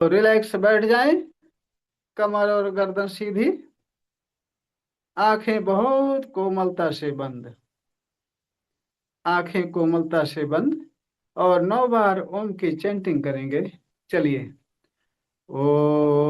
तो रिलैक्स बैठ जाएं। कमर और गर्दन सीधी। आंखें बहुत कोमलता से बंद। आंखें कोमलता से बंद। और 9 बार ओम की चैंटिंग करेंगे। चलिए। ओ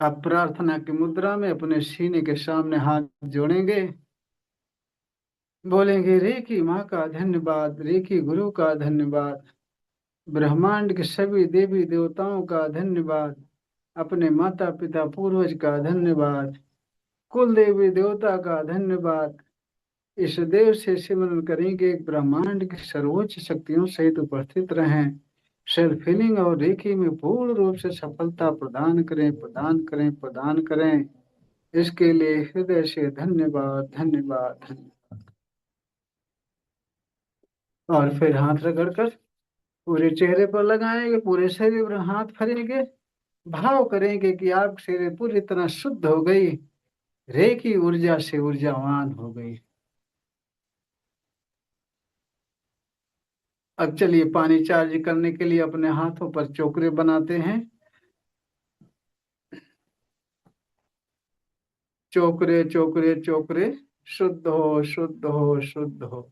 अब प्रार्थना की मुद्रा में अपने सीने के सामने हाथ जोड़ेंगे। बोलेंगे, रे की माँ का धन्यवाद, रे की गुरु का धन्यवाद, ब्रह्मांड के सभी देवी देवताओं का धन्यवाद, अपने माता पिता पूर्वज का धन्यवाद, कुल देवी देवता का धन्यवाद। इस देव से सिमरन करेंगे, ब्रह्मांड की सर्वोच्च शक्तियों सहित उपस्थित रहें। सेल्फ हीलिंग और रेकी में पूर्ण रूप से सफलता प्रदान करें, प्रदान करें, प्रदान करें। इसके लिए हृदय से धन्यवाद, धन्यवाद, धन्यवाद। और फिर हाथ रगड़कर पूरे चेहरे पर लगाएंगे, पूरे शरीर पर हाथ फेरेंगे। भाव करेंगे कि आप शरीर पूरी तरह शुद्ध हो गई, रेकी ऊर्जा से ऊर्जावान हो गई। अब चलिए, पानी चार्ज करने के लिए अपने हाथों पर चोकरे बनाते हैं। चोकरे चोकरे चोकरे। शुद्ध हो, शुद्ध हो, शुद्ध हो।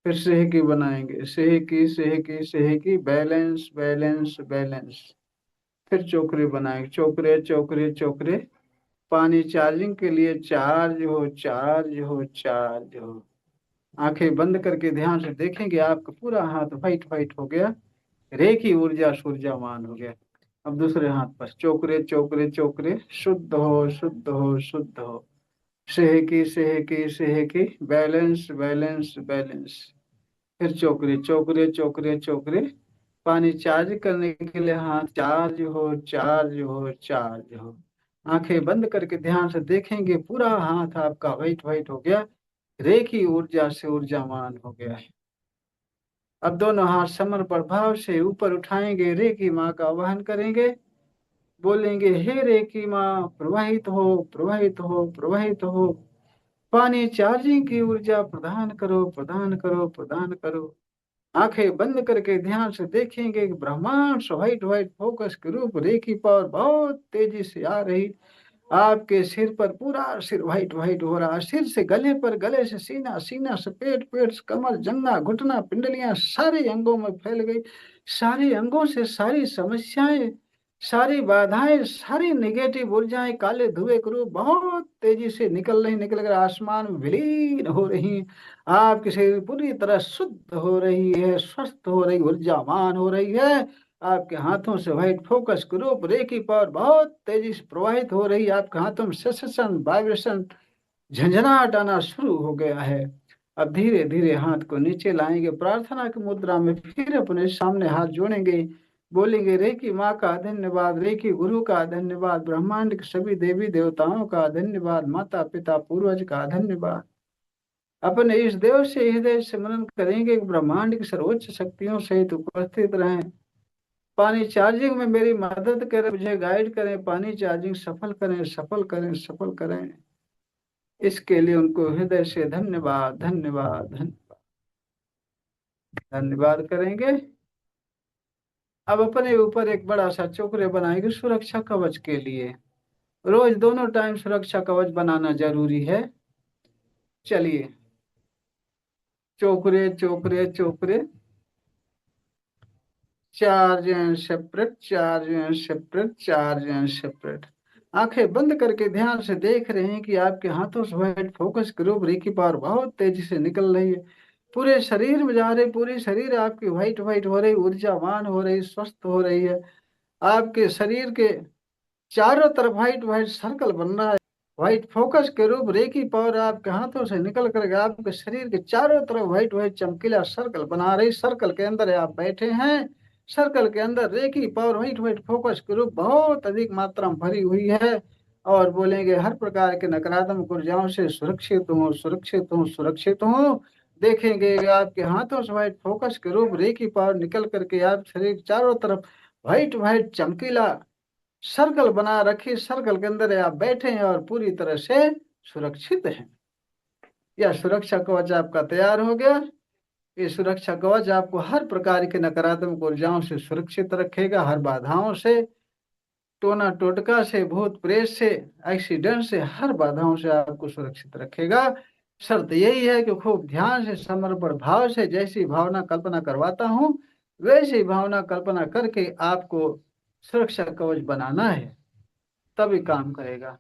फिर सेहकी बनाएंगे, सेहकी सेहकी सेहकी, बैलेंस बैलेंस बैलेंस। फिर चोकरे बनाएंगे, चोकरे चोकरे चोकरे। पानी चार्जिंग के लिए चार्ज हो, चार्ज हो, चार्ज हो। आंखें बंद करके ध्यान से देखेंगे, आपका पूरा हाथ वाइट वाइट हो गया, रेखी ऊर्जा सूर्जावान हो गया। अब दूसरे हाथ पर चोकरे चोकरे चोकरे। शुद्ध हो, शुद्ध हो, शुद्ध हो। सेहकी सेहकी सेहकी, बैलेंस बैलेंस बैलेंस। फिर चोकरे चोकरे चोकरे चोकरे। पानी चार्ज करने के लिए हाथ चार्ज हो, चार्ज हो, चार्ज हो। आंखें बंद करके ध्यान से देखेंगे, पूरा हाथ आपका वाइट वाइट हो गया, रेखी ऊर्जा से ऊर्जावान हो गया है। अब दोनों हाथ समर प्रभाव से ऊपर उठाएंगे, रेखी माँ का आवाहन करेंगे। बोलेंगे, हे रेखी माँ, प्रवाहित हो, प्रवाहित हो, प्रवाहित हो। पानी चार्जिंग की ऊर्जा प्रदान करो, प्रदान करो, प्रदान करो। आंखें बंद करके ध्यान से देखेंगे कि ब्रह्मांड से व्हाइट व्हाइट फोकस के रूप रेखी पावर बहुत तेजी से आ रही। आपके सिर पर पूरा सिर व्हाइट व्हाइट हो रहा है, सिर से गले पर, गले से सीना, सीना से पेट, पेट से कमर, जंघा, घुटना, पिंडलियां सारे अंगों में फैल गई। सारे अंगों से सारी समस्याएं, सारी बाधाएं, सारी नेगेटिव ऊर्जाएं काले धुएं के रूप बहुत तेजी से निकल रही, निकल कर आसमान में विलीन हो रही। आपकी शरीर पूरी तरह शुद्ध हो रही है, स्वस्थ हो रही, ऊर्जावान हो रही है। आपके हाथों से व्हाइट फोकस ग्रुप रे की पावर बहुत तेजी से प्रवाहित हो रही है। आपके हाथों में सेंसेशन वाइब्रेशन झंझनाहट आना शुरू हो गया है। अब धीरे धीरे हाथ को नीचे लाएंगे, प्रार्थना की मुद्रा में फिर अपने सामने हाथ जोड़ेंगे, बोलेंगे रे की माँ का धन्यवाद, रे की गुरु का धन्यवाद, ब्रह्मांड के सभी देवी देवताओं का धन्यवाद, माता पिता पूर्वज का धन्यवाद। अपने इस देव से हृदय से मनन करेंगे कि ब्रह्मांड की सर्वोच्च शक्तियों सहित उपस्थित रहें। पानी चार्जिंग में मेरी मदद करें, मुझे गाइड करें, पानी चार्जिंग सफल करें, सफल करें, सफल करें। इसके लिए उनको हृदय से धन्यवाद धन्यवाद धन्यवाद धन्यवाद करेंगे। अब अपने ऊपर एक बड़ा सा चोकरे बनाएंगे सुरक्षा कवच के लिए। रोज दोनों टाइम सुरक्षा कवच बनाना जरूरी है। चलिए, चोकरे चोकरे चोकरे, charge and separate, charge and separate, charge and separate. आंखें बंद करके ध्यान से देख रहे हैं कि आपके हाथों से व्हाइट फोकस ग्रुप रे की पावर बहुत तेजी से निकल रही है, पूरे शरीर में जा रही, पूरी शरीर आपकी व्हाइट व्हाइट हो रही, ऊर्जावान हो रही, स्वस्थ हो रही है। आपके शरीर के चारों तरफ व्हाइट व्हाइट सर्कल बन रहा है। व्हाइट फोकस के रूप रे की पावर आपके हाथों से निकल कर आपके शरीर के चारों तरफ व्हाइट व्हाइट चमकीला सर्कल बना रही। सर्कल के अंदर आप बैठे हैं, सर्कल के अंदर रे की पावर व्हाइट व्हाइट फोकस के रूप बहुत अधिक मात्रा में भरी हुई है। और बोलेंगे हर प्रकार के नकारात्मक ऊर्जाओं से सुरक्षित हूँ, सुरक्षित हूँ, सुरक्षित हूँ। देखेंगे आपके हाथों से व्हाइट फोकस के रूप रे की पावर निकल करके आप शरीर के चारों तरफ व्हाइट व्हाइट चमकीला सर्कल बना रखी। सर्कल के अंदर आप बैठे हैं और पूरी तरह से सुरक्षित हैं। यह सुरक्षा कवच आपका तैयार हो गया। ये सुरक्षा कवच आपको हर प्रकार के नकारात्मक ऊर्जाओं से सुरक्षित रखेगा, हर बाधाओं से, टोना टोटका से, भूत प्रेत से, एक्सीडेंट से, हर बाधाओं से आपको सुरक्षित रखेगा। शर्त यही है कि खूब ध्यान से समर्पण भाव से जैसी भावना कल्पना करवाता हूँ वैसी भावना कल्पना करके आपको सुरक्षा कवच बनाना है, तभी काम करेगा।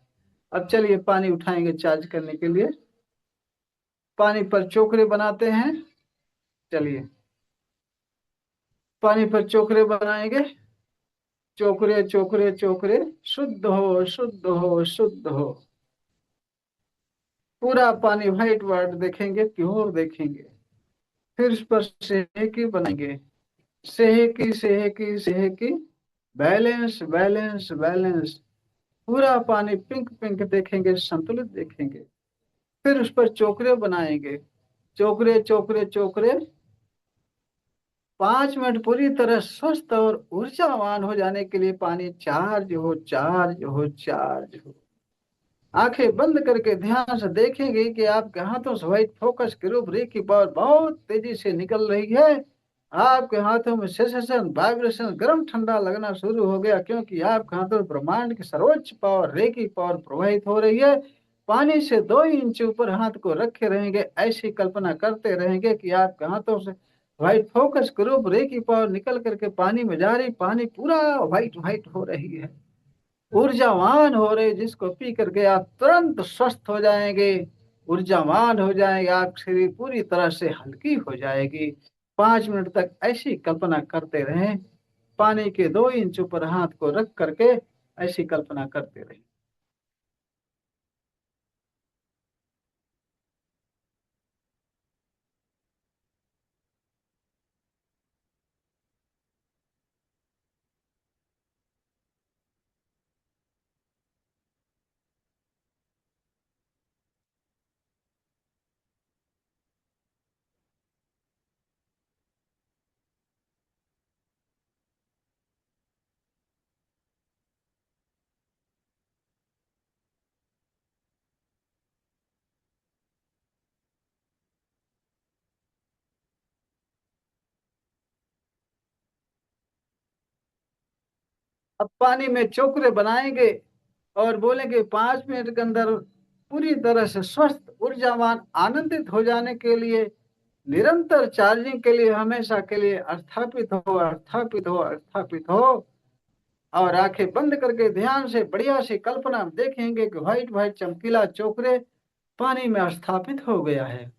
अब चलिए पानी उठाएंगे चार्ज करने के लिए। पानी पर चोकरे बनाते हैं। चलिए पानी पर चोकरे बनाएंगे। चोकरे चोकरे चोकरे, शुद्ध हो शुद्ध हो शुद्ध हो। पूरा पानी व्हाइट वाट देखेंगे, प्योर देखेंगे। फिर उस पर सेहकी बनाएंगे, सेहकी सेहकी सेहकी, बैलेंस बैलेंस बैलेंस। पूरा पानी पिंक पिंक देखेंगे, संतुलित देखेंगे। फिर उस पर चोकरे बनाएंगे, चोकरे चोकरे चोकरे। 5 मिनट पूरी तरह स्वस्थ और ऊर्जावान हो जाने के लिए पानी चार्ज हो चार्ज हो चार्ज हो। आंखें बंद करके ध्यान से देखेंगे कि आपके हाथों से व्हाइट फोकस के रूप रे की पावर बहुत तेजी से निकल रही है। आपके हाथों में सेंसेशन वाइब्रेशन गर्म ठंडा लगना शुरू हो गया, क्योंकि आपके हाथों में ब्रह्मांड की सर्वोच्च पावर रे की पावर प्रवाहित हो रही है। पानी से 2 इंच ऊपर हाथ को रखे रहेंगे, ऐसी कल्पना करते रहेंगे कि आपके हाथों से व्हाइट फोकस के रूप रे की पावर निकल करके पानी में जा रही, पानी पूरा व्हाइट व्हाइट हो रही है, ऊर्जावान हो रहे, जिसको पी करके आप तुरंत स्वस्थ हो जाएंगे, ऊर्जावान हो जाएंगे, आप शरीर पूरी तरह से हल्की हो जाएगी। 5 मिनट तक ऐसी कल्पना करते रहें, पानी के 2 इंच ऊपर हाथ को रख करके ऐसी कल्पना करते रहें। अब पानी में चोकरे बनाएंगे और बोलेंगे 5 मिनट के अंदर पूरी तरह से स्वस्थ ऊर्जावान आनंदित हो जाने के लिए, निरंतर चार्जिंग के लिए, हमेशा के लिए स्थापित हो स्थापित हो स्थापित हो। और आंखें बंद करके ध्यान से बढ़िया सी कल्पना देखेंगे कि व्हाइट व्हाइट चमकीला चोकरे पानी में स्थापित हो गया है।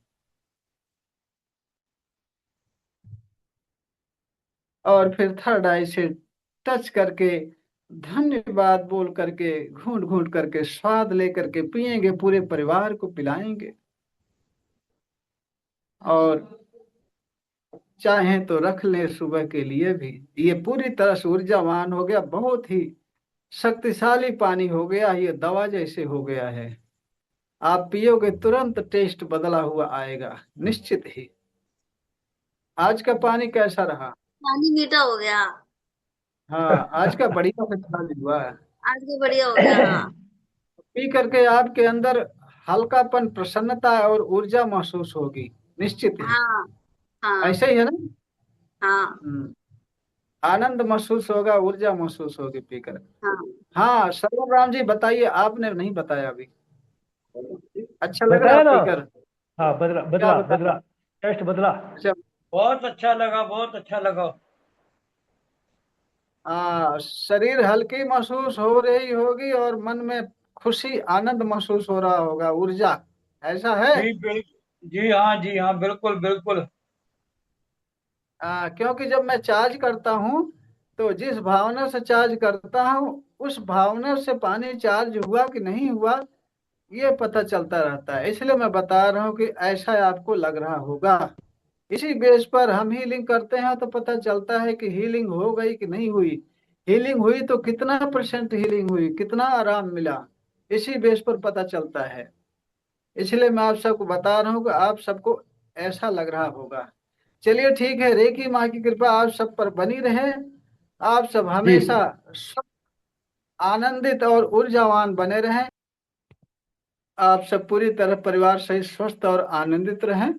और फिर थर्ड आई से टच करके धन्यवाद बोल करके घूंट घूंट करके स्वाद लेकर के पिएंगे, पूरे परिवार को पिलाएंगे। और चाहें तो रख लें सुबह के लिए भी। ये पूरी तरह से ऊर्जावान हो गया, बहुत ही शक्तिशाली पानी हो गया, ये दवा जैसे हो गया है। आप पियोगे तुरंत टेस्ट बदला हुआ आएगा, निश्चित ही। आज का पानी कैसा रहा? पानी मीठा हो गया। हाँ, आज का बढ़िया से खा हुआ है। आज तो बढ़िया हो गया, हाँ। पी करके आपके अंदर हल्कापन, प्रसन्नता और ऊर्जा महसूस होगी, निश्चित ही। हाँ। हाँ। ऐसे ही है ना? हाँ। हम्म। आनंद महसूस होगा, ऊर्जा महसूस होगी पीकर। हाँ। हाँ, सरवर राम जी बताइए, आपने नहीं बताया अभी। अच्छा लग रहा बताया ना। पीकर? हाँ, बदला क्या बदला बताया? बदला। टेस्ट बदला। अच्छा। बहुत अच्छा लगा, बहुत अच्छा लगा। शरीर हल्की महसूस हो रही होगी और मन में खुशी आनंद महसूस हो रहा होगा, ऊर्जा। ऐसा है? जी बिल्कुल, जी हाँ, बिल्कुल बिल्कुल। क्योंकि जब मैं चार्ज करता हूँ तो जिस भावना से चार्ज करता हूँ उस भावना से पानी चार्ज हुआ कि नहीं हुआ ये पता चलता रहता है। इसलिए मैं बता रहा हूँ कि ऐसा आपको लग रहा होगा। इसी बेस पर हम हीलिंग करते हैं तो पता चलता है कि हीलिंग हो गई कि नहीं हुई। हीलिंग हुई तो कितना परसेंट हीलिंग हुई, कितना आराम मिला, इसी बेस पर पता चलता है। इसलिए मैं आप सबको बता रहा हूँ कि आप सबको ऐसा लग रहा होगा। चलिए ठीक है, रेकी माँ की कृपा आप सब पर बनी रहे। आप सब जी। हमेशा आनंदित और ऊर्जावान बने रहें। आप सब पूरी तरह परिवार सहित स्वस्थ और आनंदित रहें।